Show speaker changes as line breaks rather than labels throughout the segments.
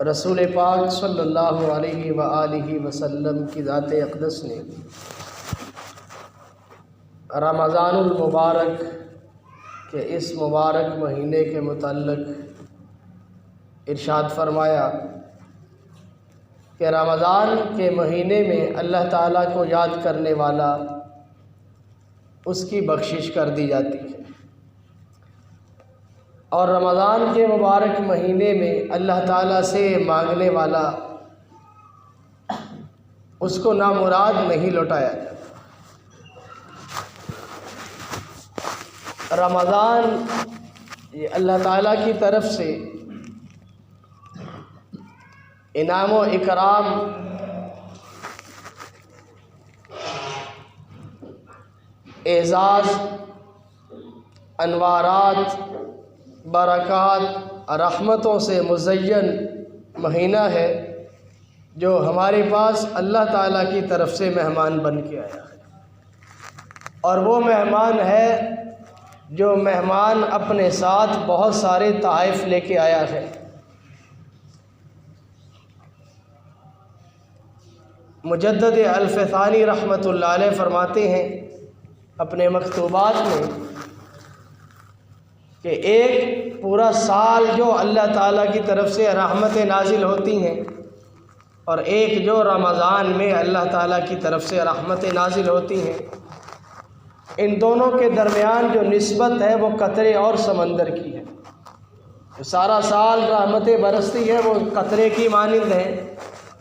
رسول پاک صلی اللہ علیہ وآلہ وسلم کی ذات اقدس نے رمضان المبارک کے اس مبارک مہینے کے متعلق ارشاد فرمایا کہ رمضان کے مہینے میں اللہ تعالیٰ کو یاد کرنے والا اس کی بخشش کر دی جاتی ہے، اور رمضان کے مبارک مہینے میں اللہ تعالیٰ سے مانگنے والا اس کو نامراد نہیں لوٹایا جاتا۔ رمضان یہ اللہ تعالیٰ کی طرف سے انعام و اکرام اعزاز، انوارات، برکات، رحمتوں سے مزین مہینہ ہے جو ہمارے پاس اللہ تعالیٰ کی طرف سے مہمان بن کے آیا ہے، اور وہ مہمان ہے جو مہمان اپنے ساتھ بہت سارے تحائف لے کے آیا ہے۔ مجدد الفثانی رحمۃ اللہ علیہ فرماتے ہیں اپنے مکتوبات میں کہ ایک پورا سال جو اللہ تعالیٰ کی طرف سے رحمتیں نازل ہوتی ہیں، اور ایک جو رمضان میں اللہ تعالیٰ کی طرف سے رحمتیں نازل ہوتی ہیں، ان دونوں کے درمیان جو نسبت ہے وہ قطرے اور سمندر کی ہے۔ جو سارا سال رحمتیں برستی ہے وہ قطرے کی مانند ہے،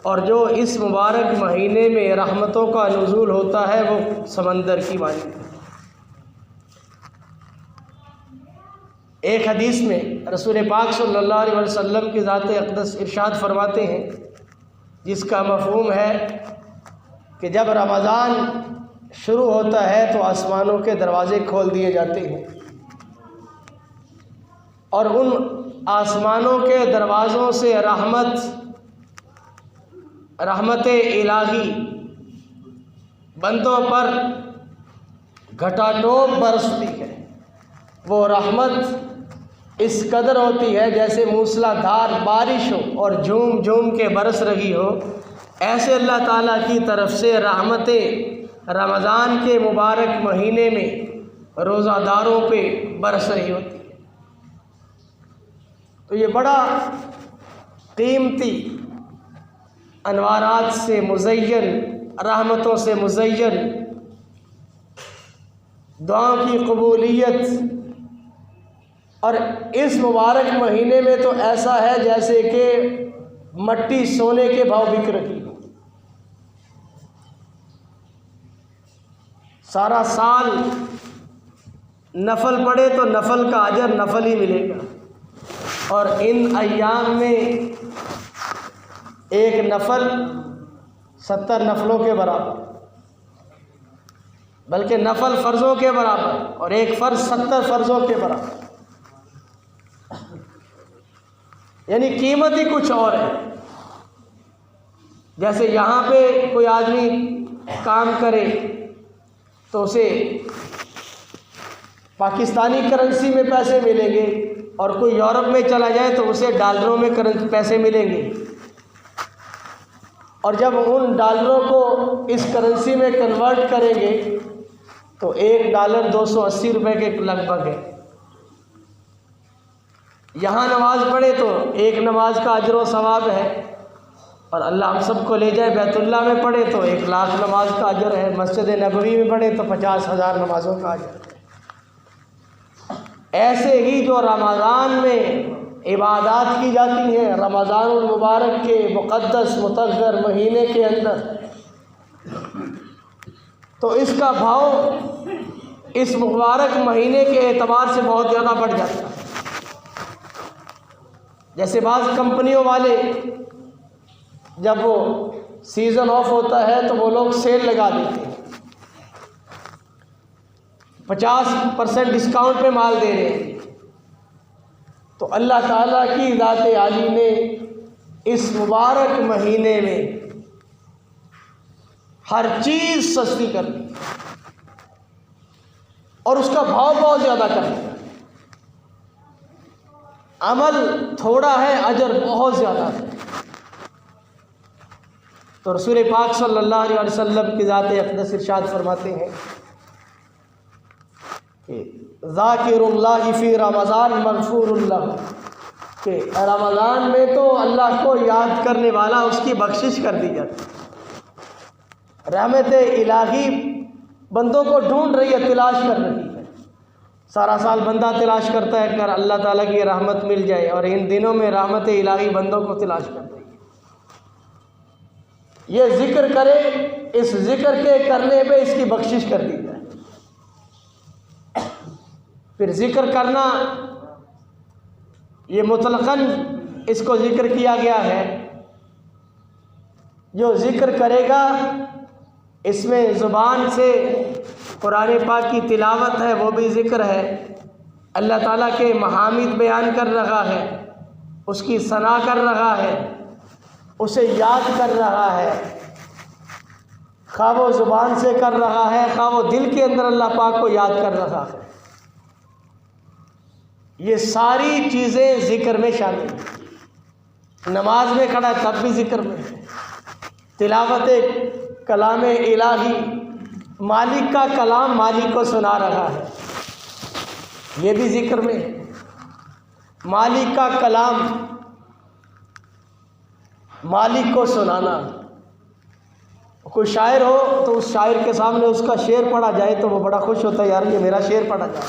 اور جو اس مبارک مہینے میں رحمتوں کا نزول ہوتا ہے وہ سمندر کی مانند ہے۔ ایک حدیث میں رسول پاک صلی اللہ علیہ وسلم کی ذات اقدس ارشاد فرماتے ہیں، جس کا مفہوم ہے کہ جب رمضان شروع ہوتا ہے تو آسمانوں کے دروازے کھول دیے جاتے ہیں، اور ان آسمانوں کے دروازوں سے رحمت الہی بندوں پر گھٹا ٹوپ برستی ہے۔ وہ رحمت اس قدر ہوتی ہے جیسے موسلا دھار بارش ہو اور جھوم جھوم کے برس رہی ہو، ایسے اللہ تعالیٰ کی طرف سے رحمتیں رمضان کے مبارک مہینے میں روزہ داروں پہ برس رہی ہوتی ہے۔ تو یہ بڑا قیمتی، انوارات سے مزین، رحمتوں سے مزین، دعاؤں کی قبولیت، اور اس مبارک مہینے میں تو ایسا ہے جیسے کہ مٹی سونے کے بھاؤ بک رہی ہو۔ سارا سال نفل پڑے تو نفل کا اجر نفل ہی ملے گا، اور ان ایام میں ایک نفل 70 نفلوں کے برابر، بلکہ نفل فرضوں کے برابر، اور ایک فرض 70 فرضوں کے برابر، یعنی قیمت ہی کچھ اور ہے۔ جیسے یہاں پہ کوئی آدمی کام کرے تو اسے پاکستانی کرنسی میں پیسے ملیں گے، اور کوئی یورپ میں چلا جائے تو اسے ڈالروں میں پیسے ملیں گے، اور جب ان ڈالروں کو اس کرنسی میں کنورٹ کریں گے تو ایک ڈالر 280 روپے کے لگ بھگ ہے۔ یہاں نماز پڑھے تو ایک نماز کا اجر و ثواب ہے، اور اللہ ہم سب کو لے جائے بیت اللہ میں پڑھے تو 1,00,000 نماز کا اجر ہے، مسجد نبوی میں پڑھے تو 50,000 نمازوں کا اجر ہے۔ ایسے ہی جو رمضان میں عبادات کی جاتی ہیں رمضان المبارک کے مقدس مطہر مہینے کے اندر، تو اس کا بھاؤ اس مبارک مہینے کے اعتبار سے بہت زیادہ بڑھ جاتا ہے۔ جیسے بعض کمپنیوں والے جب وہ سیزن آف ہوتا ہے تو وہ لوگ سیل لگا دیتے ہیں، 50% ڈسکاؤنٹ پہ مال دے رہے ہیں، تو اللہ تعالیٰ کی ذات عالی نے اس مبارک مہینے میں ہر چیز سستی کر دی اور اس کا بھاؤ بہت زیادہ کر دیا۔ عمل تھوڑا ہے، اجر بہت زیادہ ہے۔ تو رسول پاک صلی اللہ علیہ وسلم کی ذات اقدس ارشاد فرماتے ہیں کہ ذاکر اللہ فی رمضان مغفور اللہ، کہ رمضان میں تو اللہ کو یاد کرنے والا اس کی بخشش کر دی جاتی ہے۔ رحمت الہی بندوں کو ڈھونڈ رہی ہے، تلاش کر رہی ہے۔ سارا سال بندہ تلاش کرتا ہے کہ اللہ تعالیٰ کی رحمت مل جائے، اور ان دنوں میں رحمت الہی بندوں کو تلاش کر رہی ہے۔ یہ ذکر کرے، اس ذکر کے کرنے پہ اس کی بخشش کر دی جائے۔ پھر ذکر کرنا یہ مطلقاً اس کو ذکر کیا گیا ہے۔ جو ذکر کرے گا اس میں زبان سے قرآن پاک کی تلاوت ہے، وہ بھی ذکر ہے، اللہ تعالیٰ کے محامد بیان کر رہا ہے، اس کی ثنا کر رہا ہے، اسے یاد کر رہا ہے، خواہ وہ زبان سے کر رہا ہے، خواہ وہ دل کے اندر اللہ پاک کو یاد کر رہا ہے۔ یہ ساری چیزیں ذکر میں شامل ہیں۔ نماز میں کھڑا ہے تب بھی ذکر میں ہے، تلاوت کلام الہی، مالک کا کلام مالک کو سنا رہا ہے، یہ بھی ذکر میں ہے۔ مالک کا کلام مالک کو سنانا، کوئی شاعر ہو تو اس شاعر کے سامنے اس کا شعر پڑھا جائے تو وہ بڑا خوش ہوتا ہے، یار یہ میرا شعر پڑھا جائے۔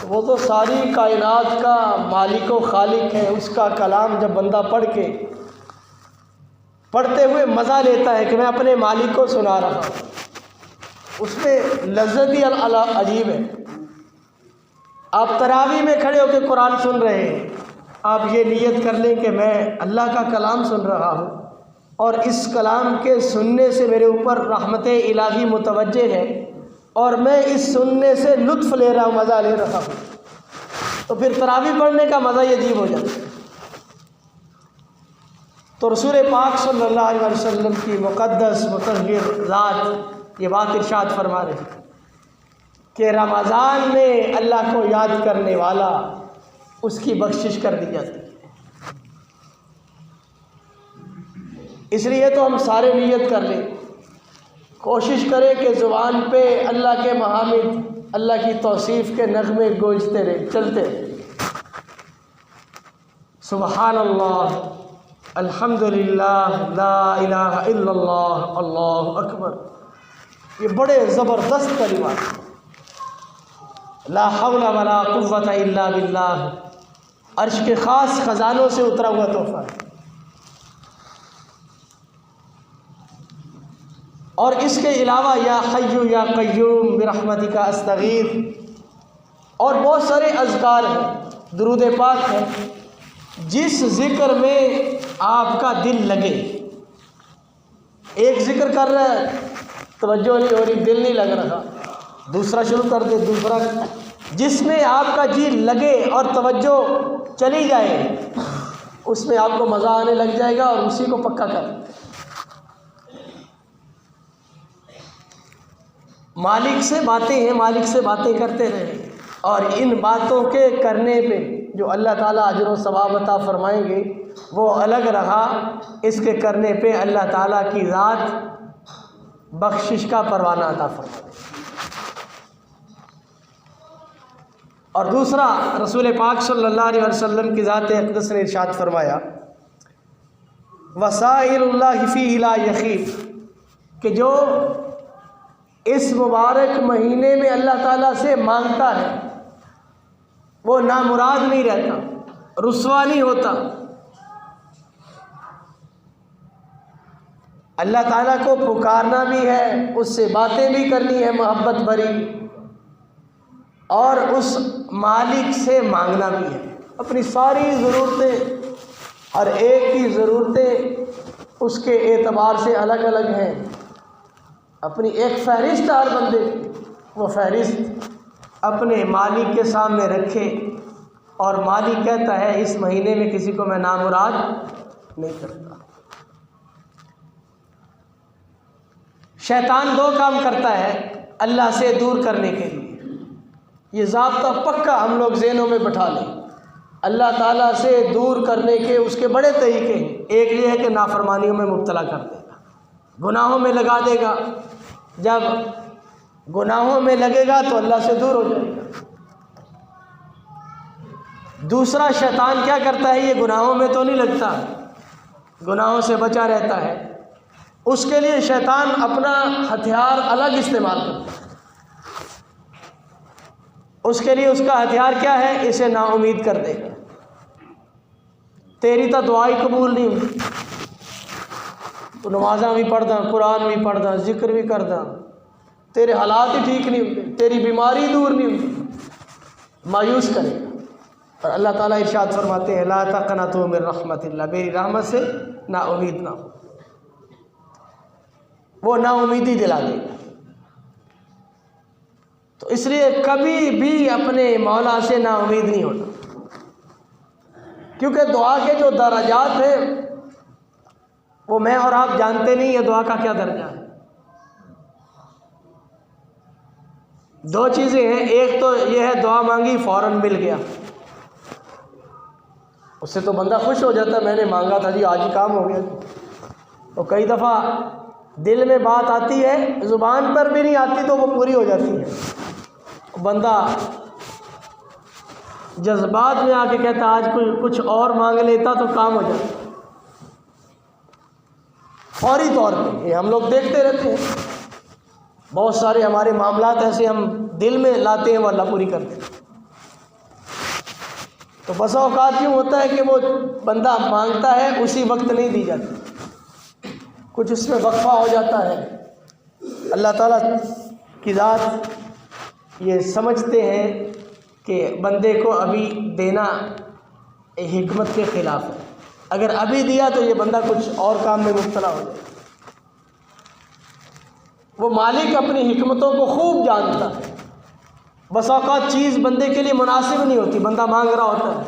وہ تو ساری کائنات کا مالک و خالق ہے، اس کا کلام جب بندہ پڑھتے ہوئے مزہ لیتا ہے کہ میں اپنے مالک کو سنا رہا ہوں، اس میں لذت ہی عجیب ہے۔ آپ تراویح میں کھڑے ہو کے قرآن سن رہے ہیں، آپ یہ نیت کر لیں کہ میں اللہ کا کلام سن رہا ہوں، اور اس کلام کے سننے سے میرے اوپر رحمت الہی متوجہ ہے، اور میں اس سننے سے لطف لے رہا ہوں، مزہ لے رہا ہوں، تو پھر تراویح پڑھنے کا مزہ ہی عجیب ہو جاتا ہے۔ تو رسول پاک صلی اللہ علیہ وسلم کی مقدس مطہر ذات یہ بات ارشاد فرما رہی ہے کہ رمضان میں اللہ کو یاد کرنے والا اس کی بخشش کر دی جاتی ہے۔ اس لیے تو ہم سارے نیت کر لیں، کوشش کریں کہ زبان پہ اللہ کے محامد، اللہ کی توصیف کے نغمے گونجتے رہیں، چلتے رہیں۔ سبحان اللہ، الحمدللہ، لا الہ الا اللہ، اللہ اکبر، یہ بڑے زبردست کلمات ہیں۔ لا حول ولا قوت الا باللہ، عرش کے خاص خزانوں سے اترا ہوا تحفہ ہے۔ اور اس کے علاوہ یا حی یا قیوم برحمتک استغیث، اور بہت سارے اذکار ہیں، درود پاک ہے، جس ذکر میں آپ کا دل لگے۔ ایک ذکر کر رہا ہے، توجہ نہیں ہو رہی، دل نہیں لگ رہا، دوسرا شروع کر دے، دوسرا، جس میں آپ کا جی لگے اور توجہ چلی جائے، اس میں آپ کو مزہ آنے لگ جائے گا، اور اسی کو پکا کر۔ مالک سے باتیں ہیں، مالک سے باتیں کرتے رہیں، اور ان باتوں کے کرنے پہ جو اللہ تعالیٰ اجر و ثواب عطا فرمائیں گے وہ الگ رہا، اس کے کرنے پہ اللہ تعالیٰ کی ذات بخشش کا پروانہ عطا فرمائے۔ اور دوسرا، رسول پاک صلی اللہ علیہ وسلم کی ذات اقدس نے ارشاد فرمایا، وسائل اللہ فیہ لا یخیف، کہ جو اس مبارک مہینے میں اللہ تعالیٰ سے مانگتا ہے وہ نامراد نہیں رہتا، رسوا نہیں ہوتا۔ اللہ تعالیٰ کو پکارنا بھی ہے، اس سے باتیں بھی کرنی ہے محبت بھری، اور اس مالک سے مانگنا بھی ہے۔ اپنی ساری ضرورتیں، ہر ایک کی ضرورتیں اس کے اعتبار سے الگ الگ ہیں، اپنی ایک فہرست ہر بندے کی، وہ فہرست اپنے مالک کے سامنے رکھے، اور مالک کہتا ہے اس مہینے میں کسی کو میں نامراد نہیں کرتا۔ شیطان دو کام کرتا ہے اللہ سے دور کرنے کے لیے، یہ ضابطہ پکا ہم لوگ ذہنوں میں بٹھا لیں۔ اللہ تعالیٰ سے دور کرنے کے اس کے بڑے طریقے ہیں۔ ایک یہ ہے کہ نافرمانیوں میں مبتلا کر دے گا، گناہوں میں لگا دے گا، جب گناہوں میں لگے گا تو اللہ سے دور ہو جائے گا۔ دوسرا، شیطان کیا کرتا ہے، یہ گناہوں میں تو نہیں لگتا، گناہوں سے بچا رہتا ہے، اس کے لیے شیطان اپنا ہتھیار الگ استعمال کرتا ہے۔ اس کے لیے اس کا ہتھیار کیا ہے، اسے نا امید کر دے گا، تیری تو دعا ہی قبول نہیں ہوتی، تو نمازاں بھی پڑھدا، قرآن بھی پڑھدا، ذکر بھی کردا، تیرے حالات ہی ٹھیک نہیں ہوتے، تیری بیماری دور نہیں ہوتی، مایوس کرے گا۔ اور اللہ تعالیٰ ارشاد فرماتے ہیں لا تقنطوا من رحمت اللہ، میری رحمت سے نا امید نہ ہو، وہ نا امیدی دلا دے گا۔ تو اس لیے کبھی بھی اپنے مولا سے نا امید نہیں ہونا، کیونکہ دعا کے جو درجات ہیں وہ میں اور آپ جانتے نہیں ہیں دعا کا کیا درجہ ہے۔ دو چیزیں ہیں، ایک تو یہ ہے دعا مانگی فوراً مل گیا، اس سے تو بندہ خوش ہو جاتا ہے، میں نے مانگا تھا جی آج ہی کام ہو گیا۔ تو کئی دفعہ دل میں بات آتی ہے، زبان پر بھی نہیں آتی تو وہ پوری ہو جاتی ہے، بندہ جذبات میں آ کے کہتا آج کوئی کچھ اور مانگ لیتا تو کام ہو جاتا، فوری طور پہ۔ یہ ہم لوگ دیکھتے رہتے ہیں، بہت سارے ہمارے معاملات ایسے ہم دل میں لاتے ہیں وہ اللہ پوری کرتے ہیں۔ تو بسا اوقات یوں ہوتا ہے کہ وہ بندہ مانگتا ہے اسی وقت نہیں دی جاتی، کچھ اس میں وقفہ ہو جاتا ہے۔ اللہ تعالیٰ کی ذات یہ سمجھتے ہیں کہ بندے کو ابھی دینا حکمت کے خلاف ہے، اگر ابھی دیا تو یہ بندہ کچھ اور کام میں مبتلا ہو جائے۔ وہ مالک اپنی حکمتوں کو خوب جانتا ہے، بس اوقات چیز بندے کے لیے مناسب نہیں ہوتی، بندہ مانگ رہا ہوتا ہے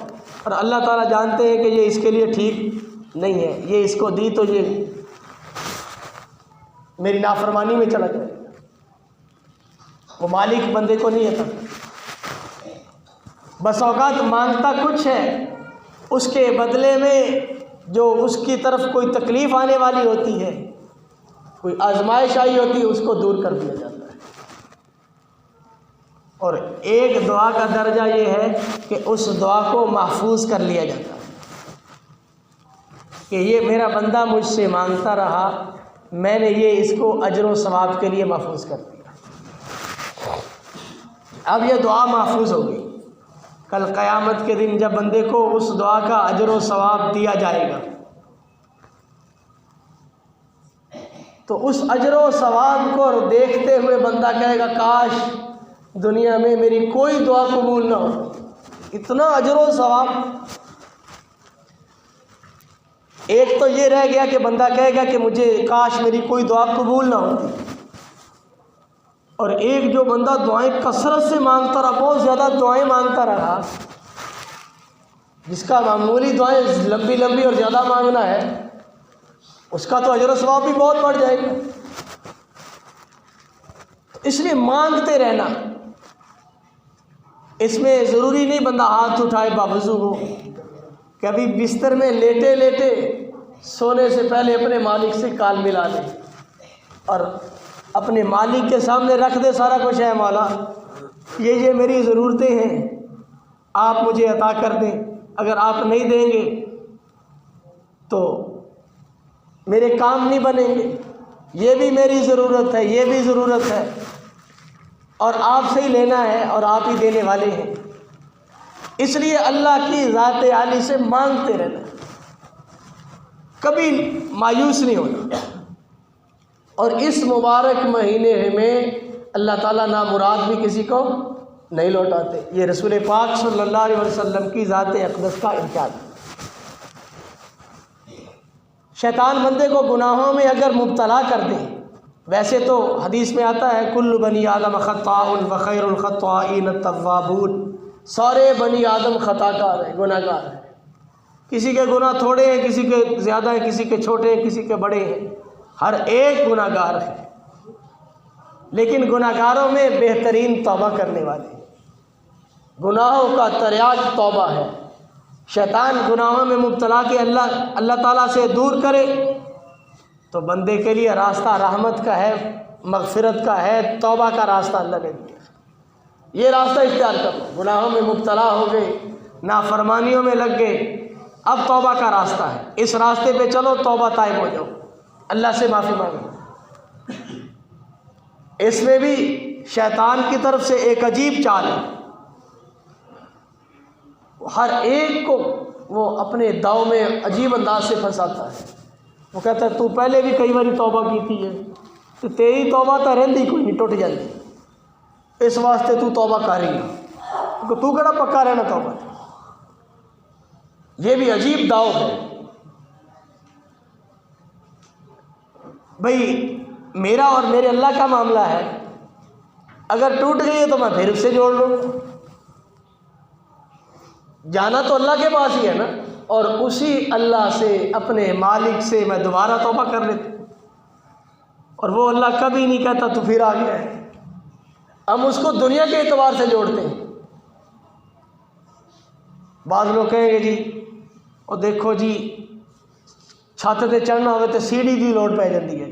اور اللہ تعالیٰ جانتے ہیں کہ یہ اس کے لیے ٹھیک نہیں ہے، یہ اس کو دی تو یہ میری نافرمانی میں چلا جائے۔ وہ مالک بندے کو نہیں ہے، بس اوقات مانگتا کچھ ہے، اس کے بدلے میں جو اس کی طرف کوئی تکلیف آنے والی ہوتی ہے، کوئی آزمائش آئی ہوتی ہے، اس کو دور کر دیا جاتا ہے۔ اور ایک دعا کا درجہ یہ ہے کہ اس دعا کو محفوظ کر لیا جاتا ہے کہ یہ میرا بندہ مجھ سے مانگتا رہا، میں نے یہ اس کو اجر و ثواب کے لیے محفوظ کر دیا۔ اب یہ دعا محفوظ ہو گئی، کل قیامت کے دن جب بندے کو اس دعا کا اجر و ثواب دیا جائے گا تو اس اجر و ثواب کو دیکھتے ہوئے بندہ کہے گا کاش دنیا میں میری کوئی دعا قبول نہ ہو، اتنا اجر و ثواب۔ ایک تو یہ رہ گیا کہ بندہ کہے گا کہ مجھے کاش میری کوئی دعا قبول نہ ہوتی، اور ایک جو بندہ دعائیں کثرت سے مانگتا رہا، بہت زیادہ دعائیں مانگتا رہا، جس کا معمولی دعائیں لمبی لمبی اور زیادہ مانگنا ہے، اس کا تو اجر و ثواب بھی بہت بڑھ جائے گا۔ اس لیے مانگتے رہنا، اس میں ضروری نہیں بندہ ہاتھ اٹھائے باوضو ہو، کبھی بستر میں لیٹے لیٹے سونے سے پہلے اپنے مالک سے کال ملا لے اور اپنے مالک کے سامنے رکھ دے سارا کچھ، ہے مولا یہ میری ضرورتیں ہیں، آپ مجھے عطا کر دیں، اگر آپ نہیں دیں گے تو میرے کام نہیں بنیں گے، یہ بھی میری ضرورت ہے، یہ بھی ضرورت ہے، اور آپ سے ہی لینا ہے اور آپ ہی دینے والے ہیں۔ اس لیے اللہ کی ذات عالی سے مانگتے رہنا، کبھی مایوس نہیں ہونا۔ اور اس مبارک مہینے میں اللہ تعالیٰ نامراد بھی کسی کو نہیں لوٹاتے، یہ رسول پاک صلی اللہ علیہ وسلم کی ذات اقدس کا ارشاد ہے۔ شیطان بندے کو گناہوں میں اگر مبتلا کر دے، ویسے تو حدیث میں آتا ہے کل بنی آدم خطاء وخیر الخطائین التوابون، سارے بنی آدم خطا کار ہیں، گناہ گار ہیں، کسی کے گناہ تھوڑے ہیں، کسی کے زیادہ ہیں، کسی کے چھوٹے ہیں، کسی کے بڑے ہیں، ہر ایک گناہ گار ہے، لیکن گناہ گاروں میں بہترین توبہ کرنے والے ہیں۔ گناہوں کا تریاق توبہ ہے، شیطان گناہوں میں مبتلا کے اللہ تعالیٰ سے دور کرے تو بندے کے لیے راستہ رحمت کا ہے، مغفرت کا ہے، توبہ کا راستہ اللہ نے دیا۔ یہ راستہ اختیار کرو۔ گناہوں میں مبتلا ہو گئے، نافرمانیوں میں لگ گئے، اب توبہ کا راستہ ہے، اس راستے پہ چلو، توبہ طائب ہو جاؤ، اللہ سے معافی مانگو۔ اس میں بھی شیطان کی طرف سے ایک عجیب چال ہے، ہر ایک کو وہ اپنے داؤ میں عجیب انداز سے پھنساتا ہے۔ وہ کہتا ہے تو پہلے بھی کئی باری توبہ کی تھی ہے، تو تیری توبہ تو رہندی کوئی نہیں، ٹوٹ جاتی، اس واسطے تو توبہ کر رہی ہے، تو کہڑا پکا رہنا توبہ۔ یہ بھی عجیب داؤ ہے۔ بھئی میرا اور میرے اللہ کا معاملہ ہے، اگر ٹوٹ گئی ہے تو میں پھر اس سے جوڑ لوں، جانا تو اللہ کے پاس ہی ہے نا، اور اسی اللہ سے، اپنے مالک سے میں دوبارہ توبہ کر لیتا ہوں، اور وہ اللہ کبھی نہیں کہتا تو پھر آ گیا ہے۔ ہم اس کو دنیا کے اعتبار سے جوڑتے ہیں۔ بعض لوگ کہیں گے جی اور دیکھو جی چھت تے چڑھنا ہوئے تو سیڑھی دی لوڑ پی جاتی ہے،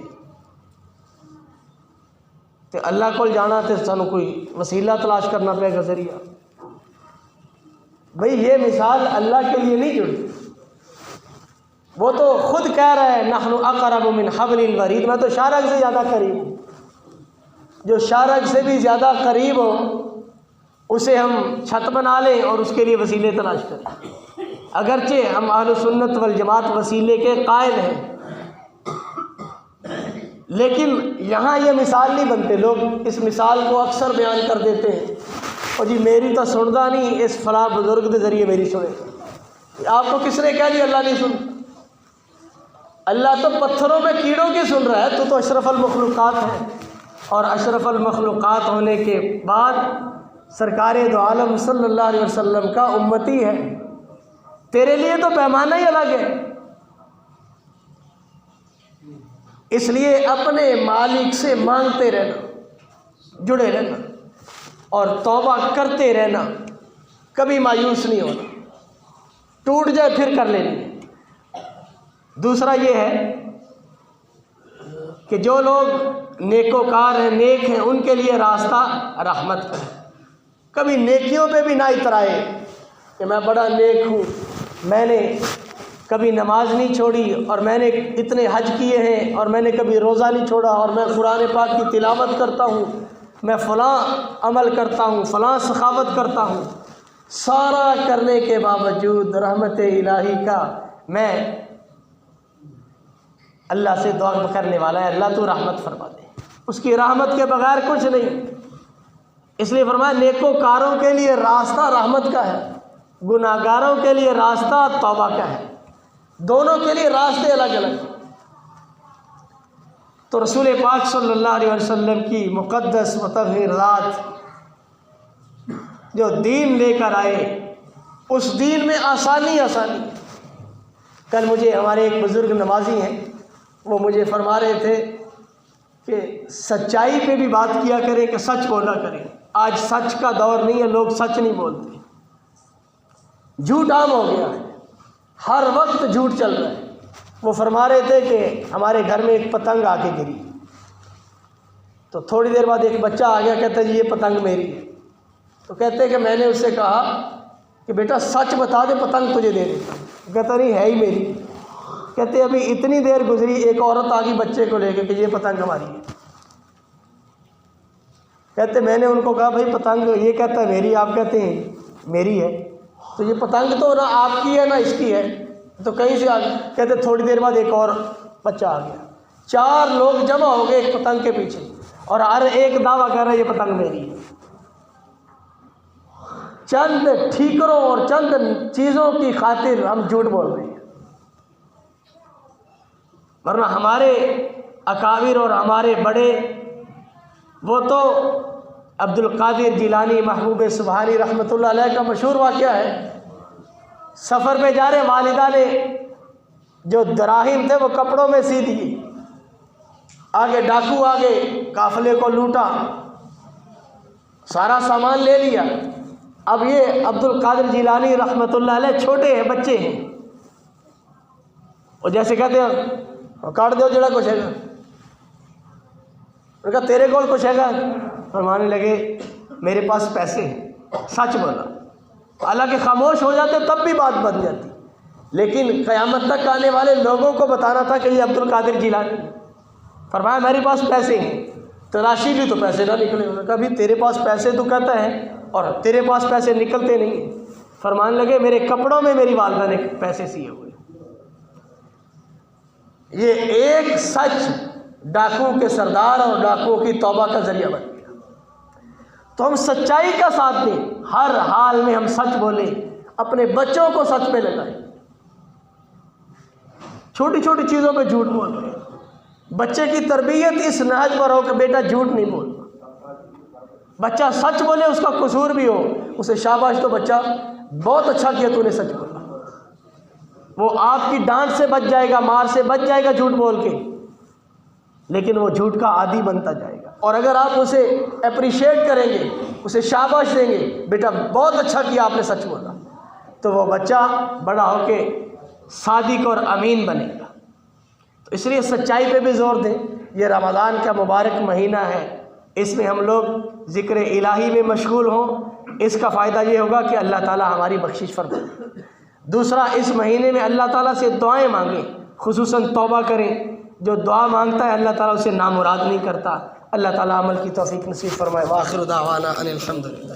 تو اللہ کو جانا تو سانوں کوئی وسیلہ تلاش کرنا پڑے گا، ذریعہ۔ بھئی یہ مثال اللہ کے لیے نہیں جڑتی، وہ تو خود کہہ رہا ہے نحن اقرب من حبل الورید، میں تو شارک سے زیادہ قریب ہوں۔ جو شارک سے بھی زیادہ قریب ہو اسے ہم چھت بنا لیں اور اس کے لیے وسیلے تلاش کریں۔ اگرچہ ہم اہل سنت والجماعت وسیلے کے قائل ہیں، لیکن یہاں یہ مثال نہیں بنتے۔ لوگ اس مثال کو اکثر بیان کر دیتے ہیں، اور جی میری تو سندا نہیں، اس فلاں بزرگ کے ذریعے میری سنے۔ آپ کو کس نے کہہ دیا اللہ نہیں سن؟ اللہ تو پتھروں میں کیڑوں کی سن رہا ہے، تو اشرف المخلوقات ہے، اور اشرف المخلوقات ہونے کے بعد سرکار دو عالم صلی اللہ علیہ وسلم کا امتی ہے، تیرے لیے تو پیمانہ ہی الگ ہے۔ اس لیے اپنے مالک سے مانگتے رہنا، جڑے رہنا اور توبہ کرتے رہنا، کبھی مایوس نہیں ہونا، ٹوٹ جائے پھر کر لینی۔ دوسرا یہ ہے کہ جو لوگ نیکوکار ہیں، نیک ہیں، ان کے لیے راستہ رحمت کا ہے۔ کبھی نیکیوں پہ بھی نہ اترائے کہ میں بڑا نیک ہوں، میں نے کبھی نماز نہیں چھوڑی، اور میں نے اتنے حج کیے ہیں، اور میں نے کبھی روزہ نہیں چھوڑا، اور میں قرآن پاک کی تلاوت کرتا ہوں، میں فلاں عمل کرتا ہوں، فلاں سخاوت کرتا ہوں۔ سارا کرنے کے باوجود رحمت الہی کا میں اللہ سے دعا کرنے والا ہے، اللہ تو رحمت فرما دے، اس کی رحمت کے بغیر کچھ نہیں۔ اس لیے فرمایا نیکوکاروں کے لیے راستہ رحمت کا ہے، گناہ گاروں کے لیے راستہ توبہ کا ہے، دونوں کے لیے راستے الگ الگ۔ تو رسول پاک صلی اللہ علیہ وسلم کی مقدس مطہر ذات جو دین لے کر آئے، اس دین میں آسانی۔ کل مجھے ہمارے ایک بزرگ نمازی ہیں، وہ مجھے فرما رہے تھے کہ سچائی پہ بھی بات کیا کریں، کہ سچ بولا کریں۔ آج سچ کا دور نہیں ہے، لوگ سچ نہیں بولتے، جھوٹ عام ہو گیا ہے، ہر وقت جھوٹ چل رہا ہے۔ وہ فرما رہے تھے کہ ہمارے گھر میں ایک پتنگ آ کے گری، تو تھوڑی دیر بعد ایک بچہ آ گیا، کہتا ہے جی یہ پتنگ میری ہے۔ تو کہتے ہیں کہ میں نے اس سے کہا کہ بیٹا سچ بتا دے، پتنگ تجھے دے دیتا ہوں۔ کہتا نہیں ہے ہی میری۔ کہتے ابھی اتنی دیر گزری، ایک عورت آ گئی بچے کو لے کے کہ یہ پتنگ ہماری ہے۔ کہتے میں نے ان کو کہا بھائی پتنگ، یہ کہتا ہے میری، آپ کہتے ہیں میری ہے، تو یہ پتنگ تو نہ آپ کی ہے نہ اس کی ہے، تو کہیں سے آ گئی۔ کہتے تھوڑی دیر بعد ایک اور بچہ آ گیا، 4 لوگ جمع ہو گئے ایک پتنگ کے پیچھے، اور ہر ایک دعویٰ کر رہا ہے یہ پتنگ میری ہے۔ چند ٹھیکروں اور چند چیزوں کی خاطر ہم جھوٹ بول رہے ہیں، ورنہ ہمارے اکابر اور ہمارے بڑے، وہ تو عبد القادر جیلانی محبوب سبحانی رحمۃ اللہ علیہ کا مشہور واقعہ ہے۔ سفر پہ جا رہے، والدہ نے جو دراہم تھے وہ کپڑوں میں سی دیے، آگے ڈاکو آگے قافلے کو لوٹا، سارا سامان لے لیا، اب یہ عبد القادر جیلانی رحمۃ اللہ علیہ چھوٹے ہیں، بچے ہیں، اور جیسے کہتے ہیں کاٹ دو جڑا کچھ ہے گا، ان کا تیرے کول کچھ ہے گا، فرمانے لگے میرے پاس پیسے ہیں، سچ بولا، حالانکہ خاموش ہو جاتے تب بھی بات بن جاتی، لیکن قیامت تک آنے والے لوگوں کو بتانا تھا کہ یہ عبد القادر جیلانی، فرمایا میرے پاس پیسے ہیں، تلاشی بھی تو پیسے نہ نکلے، انہوں نے کہا بھی تیرے پاس پیسے تو کہتا ہے اور تیرے پاس پیسے نکلتے نہیں ہیں، فرمانے لگے میرے کپڑوں میں میری والدہ نے پیسے سیے ہوئے۔ یہ ایک سچ ڈاکوؤں کے سردار اور ڈاکوؤں کی توبہ کا ذریعہ بن گیا۔ تو ہم سچائی کا ساتھ دیں، ہر حال میں ہم سچ بولیں، اپنے بچوں کو سچ پہ لگائیں، چھوٹی چھوٹی چیزوں پہ جھوٹ بول رہے ہیں، بچے کی تربیت اس نہج پر ہو کہ بیٹا جھوٹ نہیں بولنا، بچہ سچ بولے، اس کا قصور بھی ہو اسے شاباش، تو بچہ بہت اچھا کیا تو نے سچ بولا، وہ آپ کی ڈانٹ سے بچ جائے گا، مار سے بچ جائے گا جھوٹ بول کے، لیکن وہ جھوٹ کا عادی بنتا جائے گا۔ اور اگر آپ اسے اپریشیٹ کریں گے، اسے شاباش دیں گے، بیٹا بہت اچھا کیا آپ نے سچ بولا، تو وہ بچہ بڑا ہو کے صادق اور امین بنے گا۔ تو اس لیے سچائی پہ بھی زور دیں۔ یہ رمضان کا مبارک مہینہ ہے، اس میں ہم لوگ ذکر الہی میں مشغول ہوں، اس کا فائدہ یہ ہوگا کہ اللہ تعالی ہماری بخشش فرمائے۔ دوسرا، اس مہینے میں اللہ تعالیٰ سے دعائیں مانگیں، خصوصاً توبہ کریں، جو دعا مانگتا ہے اللہ تعالیٰ اسے نامراد نہیں کرتا۔ اللہ تعالیٰ عمل کی توفیق نصیب فرمائے۔ وآخر دعوانا ان الحمد للہ۔